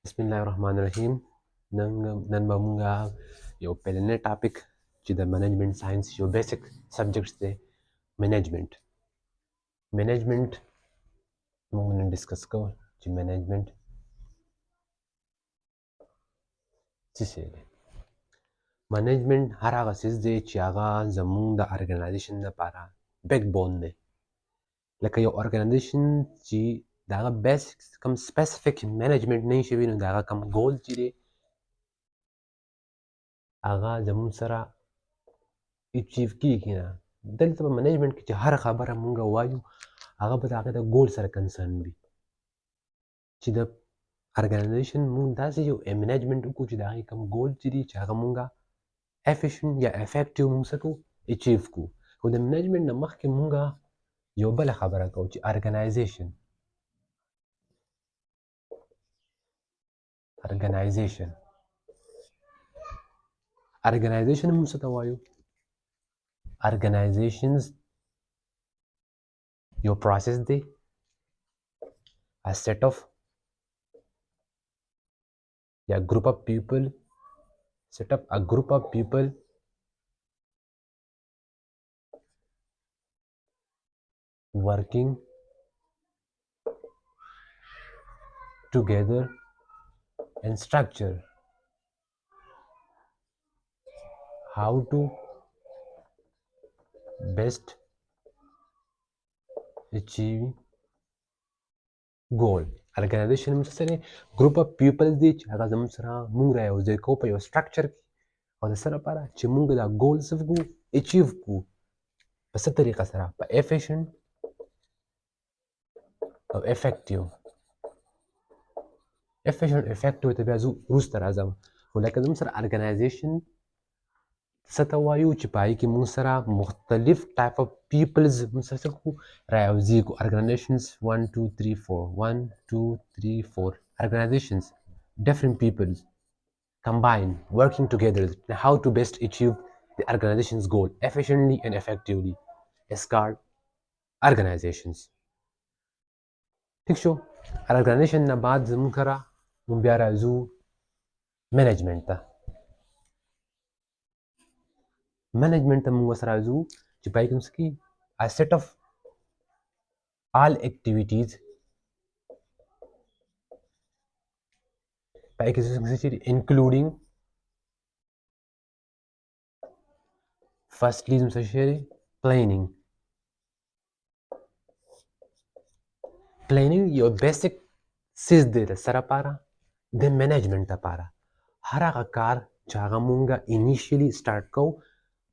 Bismillahirrahmanirrahim. Nan ba mun ga yau pelene topic ci da management science your basic subjects de management. Management mun discuss ko ci management ci sele. Management haraga sizde ci aga zamun da organization na para backbone ne. Laka your organization ci daga basic kam specific management ne shi binu daga kam goal ci de aga zamun sara achieve kina dalta management ki har khabara munga wayu aga bata kada goal sar kan sanbi ci da organization mun da sai yo management ku ci da kam goal ci di ci aga munga efficient ya effective mun sako achieve ku ko da management na mahki munga yo bala khabara ko ci organization mun sata wayu organizations your process de a set of a group of people set up a group of people working together and structure how to best achieve goal. Organization مثلا group of people دي چې هغه زموږ سره موږ رايوځای کوو په یو structure کې او د څه لپاره چې موږ دا goal څه وکړو achieve کړو په څه طریقه سره په efficient او effective ته بیا زه وروسته راځم خو لکه زموږ سره organization څه ته وایو چې په هغې کې موږ سره مختلف type of peoples موږ سره څه کړو رايوځای کړو organizations 1 2 3 4 1 2 3 4 organizations different peoples combine working together how to best achieve the organization's goal efficiently and effectively is called organizations ٹھیک شو organization نه بعد زموږ سره موږ بیا راځو management ته management ته موږ سره راځو چې په هغې کې موږ څه کوي a set of all activities په هغې کې څه including firstly زموږ څه شی دی planning یو بیسک سیز دی د څه لپاره د منیجمنټ لپاره هر هغه کار چې هغه مونږه انیشیلی سټارټ کوو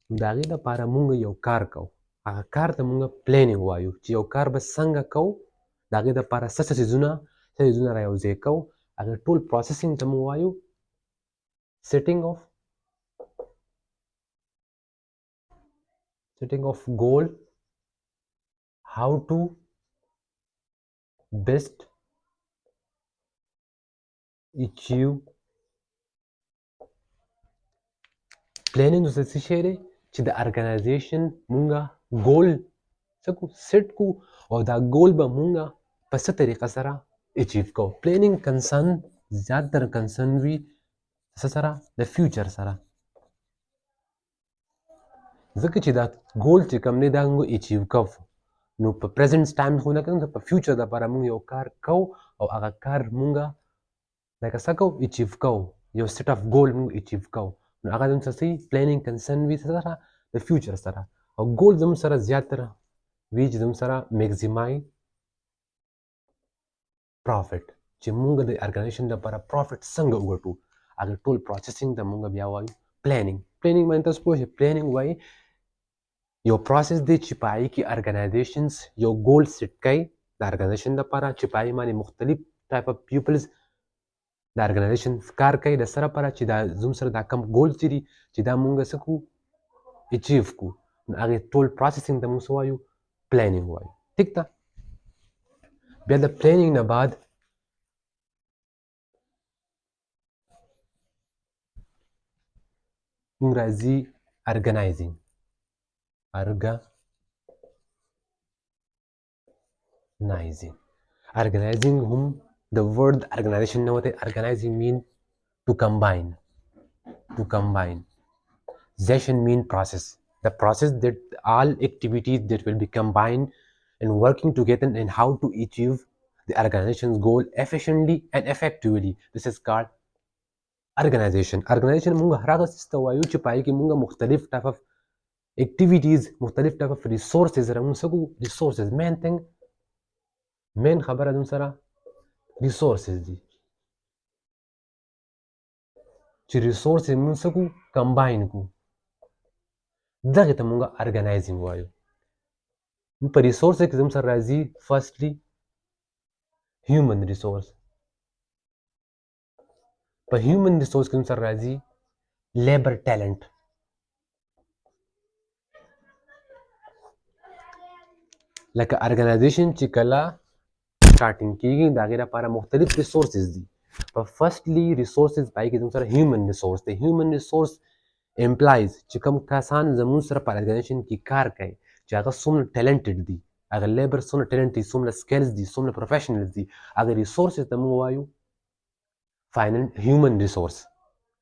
نو د هغې لپاره مونږ یو کار کوو هغه کار ته مونږ پلیننګ وایو چې یو کار به څنګه کوو د هغې لپاره څه څیزونه رایوځای کوو هغې ټول پروسیسینګ ته مونږ وایو setting of goal how to best achieve planning څه شی دی چې د ارګنایزیشن مونږه ګول څه کو سیټ کو او دا ګول به مونږه په څه طریقه سره اچیو کو پلانینګ کنسرن زیاتره کنسرن وي څه سره د فیوچر سره ځکه چې دا ګول چې کوم دی دا موږ اچیو کوو نو په پریزنټ ټایم خو نه کوو په فیوچر لپاره موږ یو کار کوو او هغه کار مونږه لکه څه کوو اچیو کوو یو سیټ اف ګول موږ اچیو کوو نو هغه زموږ څه پلانینګ کنسرن وي څه سره د فیوچر سره او ګول زموږ سره زیاتره وي چې زموږ سره میکزیمای پروفیټ چې موږ د ارګنایزیشن لپاره پروفیټ څنګه وګټو هغه ټول پروسیسینګ ته موږ بیا وایو پلانینګ باندې تاسو پوه شئ پلانینګ وایي یو پروسس دی چې په هغې کې ارګنایزیشنز یو ګول سیټ کوي د ارګنایزیشن لپاره چې په هغې باندې مختلف ټایپ اف پیپلز د ارګنایزیشن کار کوي د څه لپاره چې دا زموږ سره دا کم ګول چې دي چې دا موږ څه کړو اچیو کړو نو هغې ټول پروسیسینګ ته موږ څه وایو پلانینګ وایو ټیک ده بیا د پلانینګ نه بعد موږ راځي ارګنایزینګ ارګنایزینګ هم The word organization now organizing mean to combine. To combine. Session mean process. The process that all activities that will be combined and working together and how to achieve the organization's goal efficiently and effectively. This is called organization. Organization مونږ هغه څه ته وایو چې پای کې مونږ مختلف type of activities مختلف type of resources رامونږ څه کوو resources main thing main خبره زموږ سره resources دي چې resources مونږ څه کوو combine کوو دغه ته مونږ organizing وایو په resources کې زموږ سره راځي firstly human resource په human resource کې زموږ سره راځي labor talent لکه organization چې کله starting کیږي د هغې لپاره مختلف resources دي په firstly resources پای کې زموږ سره human resource دی human resource implies چې کوم کسان زموږ سره په organization کې کار کوي چې هغه څومره talented دي هغه لیبر څومره talented دي څومره skills دي څومره professionals دي هغه resources ته موږ وایو human resource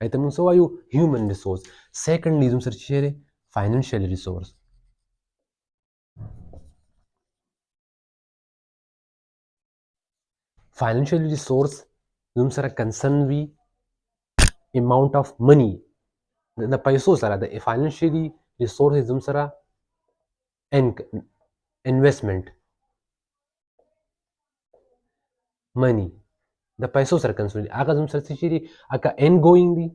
ایته موږ څه وایو human resource secondly زموږ سره چې دی financial resource financial resource زموږ سره concern وي amount of money د پیسو سره د financially resources زموږ سره investment money د پیسو سره concern دي هغه زموږ سره څه دي هغه ingoing دي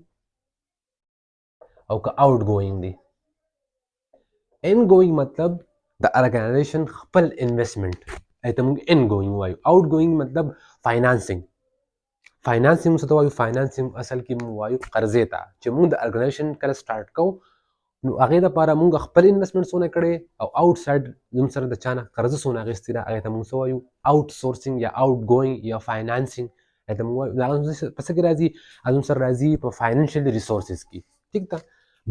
او که outgoing دي ingoing مطلب د organization خپل investment ایته موږ ingoing وایو outgoing مطلب financing فاینانسینګ څه ته وایو فاینانسینګ اصل کې موږ وایو قرضې ته چې موږ د ارګنایزیشن کله سټارټ کوو نو هغې دپاره موږ خپل انویسټمنټ څونه کړی او آوټ سایډ زموږ سره د چا نه قرضه څونه اخیستې ده هغې ته موږ څه وایو آوټ سورسینګ یا آوټ ګوینګ یا فاینانسینګ هغې ته موږ وایو هغه په څه کې راځي هغه زموږ سره راځي په فاینانشل ریسورسز کې ټیک ده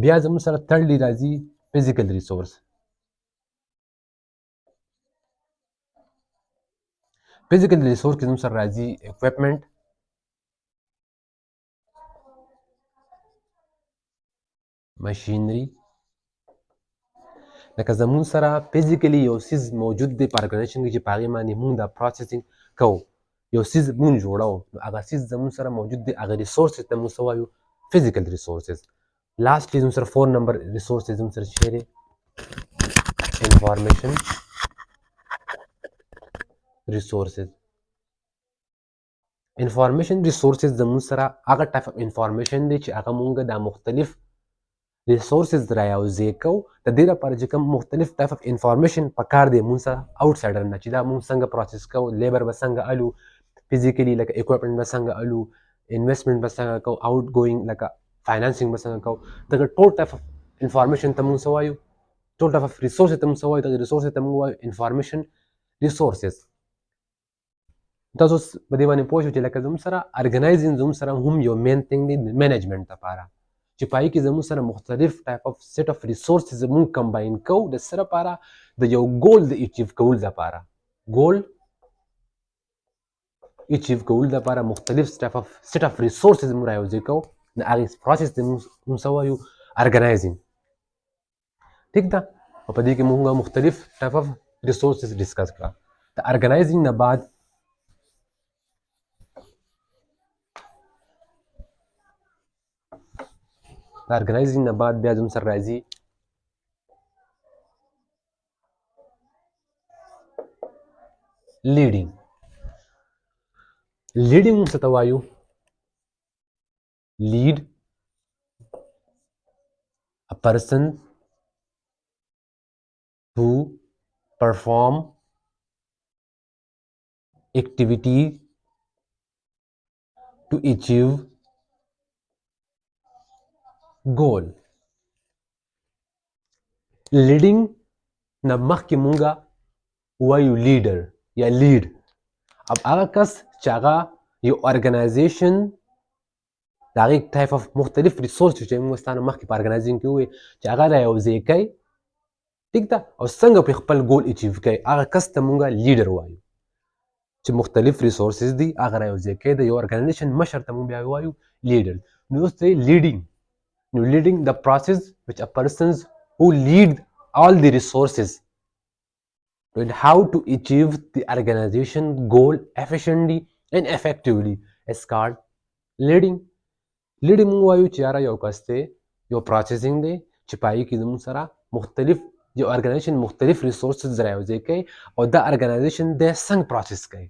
بیا زموږ سره تھرډلی راځي فزیکل ریسورس فزیکل ریسورس کې زموږ سره راځي اکوپمنټ ماشینری لکه زمون سره فزیکلی یو سیز موجود دی په ارګنایزیشن کې چې په هغې باندې مونږ دا پروسیسینګ کوو یو سیز مونږ جوړوو نو هغه سیز زمون سره موجود دی هغه ریسورسز ته مونږ څه وایو فزیکل ریسورسز لاستلی زموږ سره 4 نمبر ریسورسز زموږ سره څه دی انفارمیشن ریسورسز انفارمیشن ریسورسز زموږ سره هغه ټایپ اف انفارمیشن دی چې هغه مونږ دا مختلف ریسورسز را یوځای کوو د دې لپاره چې کوم مختلف ټایپ اف انفارمیشن پکار دی مونږ سره آوټسایډر نه چې دا مونږ څنګه پروسس کوو لیبر به څنګه الو فزیکلی لکه اکوپمنټ به څنګه الو انویسټمنټ به څنګه کوو آوټ ګوینګ لکه فاینانسینګ به څنګه کوو دغه ټول ټایپ اف انفارمیشن ته مونږ څه وایو ټول ټایپ اف ریسورسز ته مونږ څه وایو دغه ریسورسز ته مونږ وایو انفارمیشن ریسورسز تاسو په دې باندې پوه شو چې لکه زموږ سره ارګنایزینګ زموږ سره هم یو مین تھنګ دی مینجمنټ لپاره چې پای کې زموږ سره مختلف ټایپ اف سیټ اف ریسورسز مونږ کمباین کوو د څه لپاره د یو ګول د اچیو کولو لپاره ګول اچیو کولو لپاره مختلف ټایپ اف سیټ اف ریسورسز مونږ رايوځای کوو د هغې پروسس ته مونږ څه وایو ارګنایزینګ ټیک ده او په دې کې مونږ مختلف ټایپ اف ریسورسز ډسکس کړه د ارګنایزینګ نه بعد د ارګنایزینګ نه بعد بیا زموږ سره راځي لیډینګ لیډینګ موږ څه ته وایو lead a person to perform activity to achieve goal leading نه مخکې مونږه وایو لیډر یا لیډ اب هغه کس چې هغه یو ارګنایزیشن د هغې ټایپ اف مختلف ریسورس چې موږ ستانه مخکې په ارګنایزینګ کې ووایي چې هغه رایوځای کوي ټیک ده او څنګه پرې خپل ګول اچیو کوي هغه کس ته مونږه لیډر وایو چې مختلف ریسورسز دي هغه رايوځای کوي د یو ارګنایزیشن مشر ته موږ بیا وایو لیډر. نو اوس دی لیډینګ، نو لیډینګ د پروسس which a persons who lead all the resources and how to achieve the organization goal efficiently and effectively is called leading. لیډینګ موږ وایو چې یاره یو کس دی، یو پروسیسینګ دی چې په هغې کې زموږ سره مختلف یو ارګنایزیشن مختلف ریسورسز رايوځای کوي او دا ارګنایزیشن دی څنګه پروسس کوي.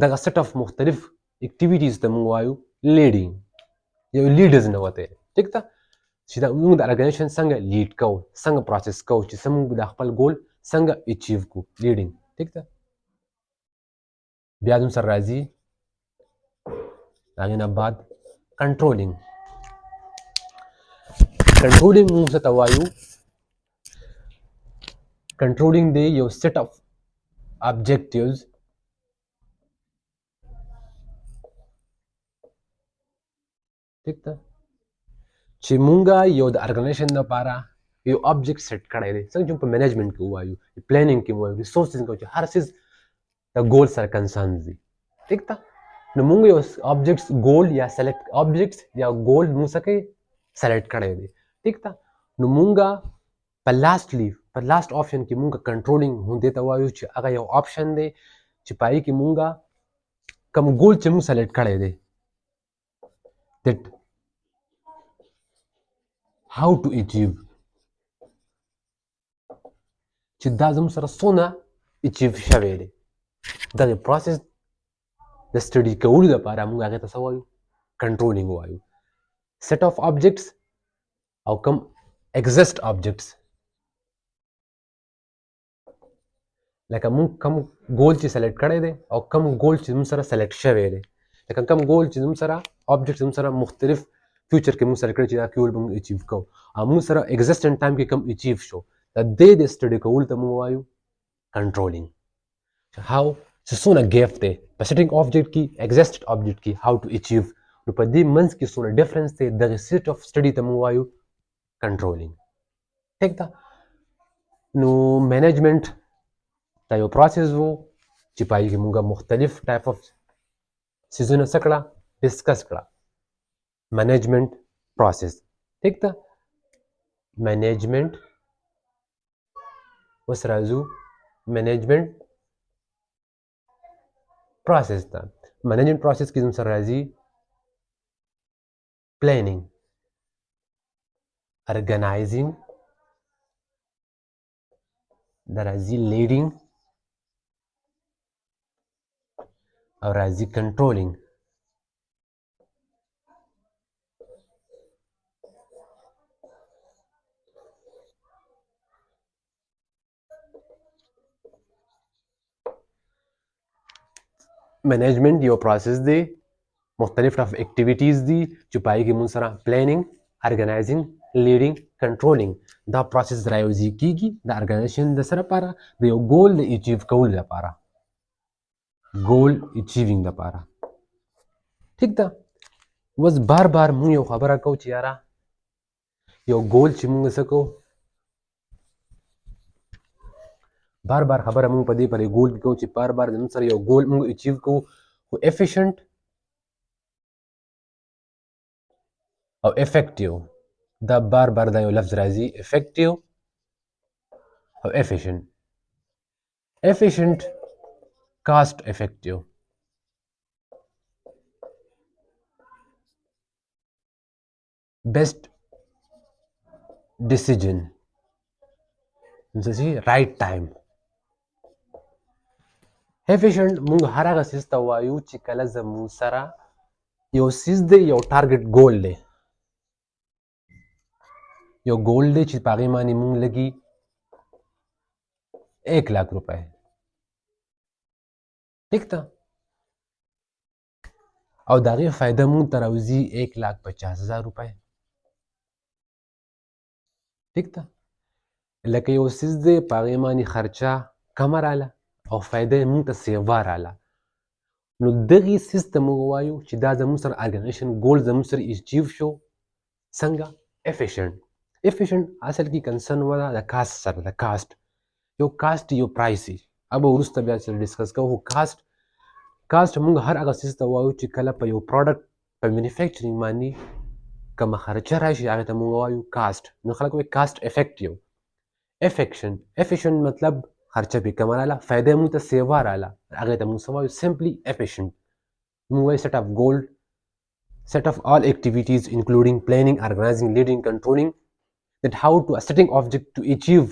دغه سیټ اف مختلف اکټیویټیز ته موږ وایو لیډینګ. یو لیډرز نه وته ټیک ده چې دا موږ د ارګنایزیشن څنګه لیډ کوو، څنګه پروسس کوو، چې موږ د خپل ګول څنګه اچیو کوو. لیډینګ ټیک ده. بیا زموږ سره راځي د هغې نه بعد کنټرولینګ. کنټرولینګ موږ څه ته وایو؟ کنټرولینګ دی یو سیټ اف objectives ټیک ده چې مونږه یو د ارګنایزیشن لپاره یو آبجیکټ سیټ کړی دی، څنګه چې په مینجمنټ کې ووایو، پلانینګ کې ووایو، ریسورسز کې چې هر څیز د ګول سره کنسرن دي ټیک ده. نو مونږ یو آبجیکټس ګول یا سلیکټ آبجیکټس یا ګول موږ څه کوي سلیکټ کړی دی ټیک ده. نو مونږه په لاست آپشن کې مونږ کنټرولینګ هم دې ته وایو چې هغه یو آپشن دی چې په هغې کې مونږه کوم ګول چې مونږ سلیکټ کړی دی that how to achieve چې دا زموږ سره څونه اچیو شوی دی. دغې پروسس د سټډي کولو لپاره موږ هغې ته څه وایو؟ کنټرولینګ وایو. سیټ آف آبجیکټس او کم ایگزسټ آبجیکټس، لکه موږ کم ګول چې سلیکټ کړی دی او کم ګول چې موږ سره سلیکټ شوی دی، لکه کم ګول چې موږ سره آبجیکټ موږ سره مختلف فیوچر کې موږ سره کړی چې دا ګول موږ اچیو کوو او موږ سره ایگزسټنټ ټایم کې کم اچیو شو، د دې د سټډي کولو ته موږ وایو کنټرولینګ. هاو چې څونه ګیپ دی په سیټینګ آبجیکټ کې ایگزسټ آبجیکټ کې هاو ټو اچیو، نو په دې منځ کې څونه ډفرنس دی دغه سیټ آف سټډي ته موږ وایو کنټرولینګ ټیک ده. نو مینجمنټ دا یو پروسس و چې په هغې کې موږ مختلف ټایپ آف څیزونه څه کړه ډسکس کړه. مینجمنټ پروسس ټیک ده. مینجمنټ اوس راځو مینجمنټ پروسس ته. مینجمنټ پروسس کې زموږ سره راځي پلانینګ، ارګنایزینګ، دا راځي لیډینګ او راځي کنټرولینګ. مینجمنټ یو پروسس دی، مختلف ټایپ اکټیویټیز دي چې په هغې کې موږ سره پلانینګ، ارګنایزینګ، لیډینګ، کنټرولینګ دا پروسس رايوځای کیږي د ارګنایزیشن د سره لپاره د یو ګول د اچیو کولو لپاره، ګول اچیوینګ لپاره ټیک ده. اوس بار بار موږ یو خبره کوو چې یاره یو ګول چې موږ څه کوو، بار بار خبره موږ په دې پر ګول کې کوو چې بار بار زموږ سره یو ګول موږ اچیو کوو خو افیشنټ او افیکټیو، دا بار بار دا یو لفظ راځي افیکټیو او افیشنټ. افیشنټ کاسټ افیکټیو، بیسټ ډیسیژن، رائټ ټایم. افیشنټ موږ هر هغه څیز ته وایو چې کله زموږ سره یو څیز دی، یو ټارګټ ګول دی، یو ګول دی چې په هغې باندې موږ لګي 1,00,000 روپۍ ټیک ده او د هغې فایده موږ ته راوځي 1,50,000 روپۍ ټیک ده. لکه یو څیز دی په هغې باندې خرچه کمه راله او فایده یې موږ ته سیوا راله، نو دغې څیز ته موږ وایو چې دا زموږ سره ارګنایزیشن ګول زموږ سره اچیو شو څنګه افیشنټ. افیشنټ اصل کې کنسرن وه د کاسټ سره، د کاسټ یو کاسټ یو پرایس وي، اب وروسته بیا سره ډسکس کوو. خو کاسټ کاسټ موږ هر هغه څیز ته وایو چې کله په یو پروډکټ په مینوفیکچرینګ باندې کومه خرچه راشي هغې ته موږ وایو کاسټ. نو خلک وایي کاسټ افیکټیو. افیکشن مطلب خرچه پې کمه راله، فایده موږ ته سیوا راله، هغې ته موږ څه وایو سمپلی افیشنټ. موږ وایو set of all activities including planning, organizing, leading, controlling that how to a setting object to achieve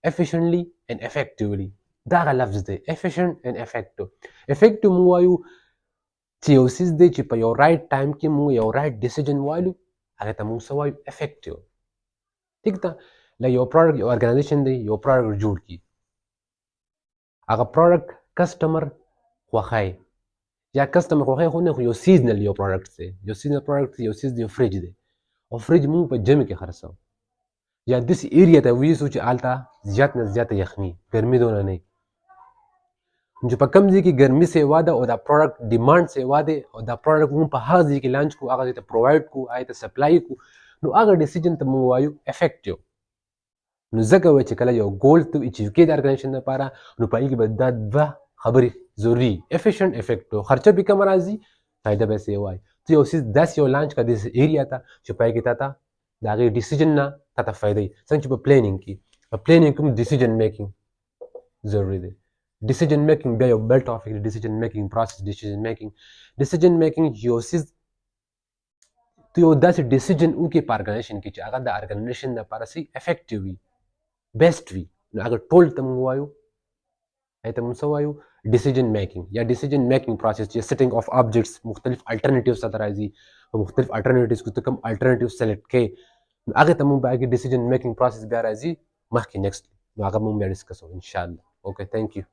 efficiently and effectively. دا هغه لفظ دی efficient and effective. effective موږ وایو چې یو څیز دی چې په یو رایټ ټایم کې موږ یو رایټ ډیسیژن وایو هغې ته موږ څه وایو افیکټیو. ټیک ده. لکه یو پروډکټ یو ارګنایزیشن دی یو پروډکټ جوړ کړي، هغه پروډکټ کسټمر خوښوي یا کسټمر خوښوي خو نه، خو یو سیزنل یو پروډکټ دی، یو سیزنل پروډکټ یو څیز دی، یو فریج دی، او فریج موږ په ژمي کې خرڅوو یا داسې ایریا ته ویوسو چې هلته زیات نه زیاته یخني ګرمي دونه نه وي. چې په کوم ځای کې ګرمي سیوا ده او دا پروډکټ ډیمانډ سیوا دی او دا پروډکټ موږ په هغه ځای کې لانچ کړو، هغه ځای ته پرووایډ کړو، هغې ته سپلای کړو، نو هغه ډیسیژن ته موږ وایو افیکټیو. نو ځکه وایي چې کله یو ګول ته اچیو کړې د ارګنایزیشن لپاره نو په هغې کې به دا دوه خبرې ضروري افیشنټ افیکټیو. خرچه پې کمه راځي، فایده به یې سیوا وي. ته یو څیز داسې یو لانچ کړه داسې ایریا ته چې په هغې کې تا ته د هغې ډیسیژن نه تا ته فایده وي. څنګه چې په پلانینګ کې هم ډیسیژن میکینګ ضروري دی. ډیسیژن میکینګ بیا یو بل ټاپک دی، ډیسیژن میکینګ پروسس. ډیسیژن میکینګ یو څیز ته یو داسې ډیسیژن وکړې په ارګنایزیشن کې چې هغه د ارګنایزیشن لپاره صحیح افیکټیو وي، بیسټ وي، نو هغه ټول ته موږ وایو هغې ته موږ څه وایو ډیسیژن میکینګ یا ډیسیژن میکینګ پروسس. چې سیټینګ اف آبجیکټس مختلف الټرنیټیوز ته راځي، په مختلف الټرنیټیوز کې ته کوم الټرنیټیو سلیکټ کوې نو هغې ته موږ په هغې ډیسیژن میکینګ پروسس بیا راځي مخکې نیکسټ، نو هغه موږ بیا ډسکس کوو انشاءالله. اوکې، تھینک یو.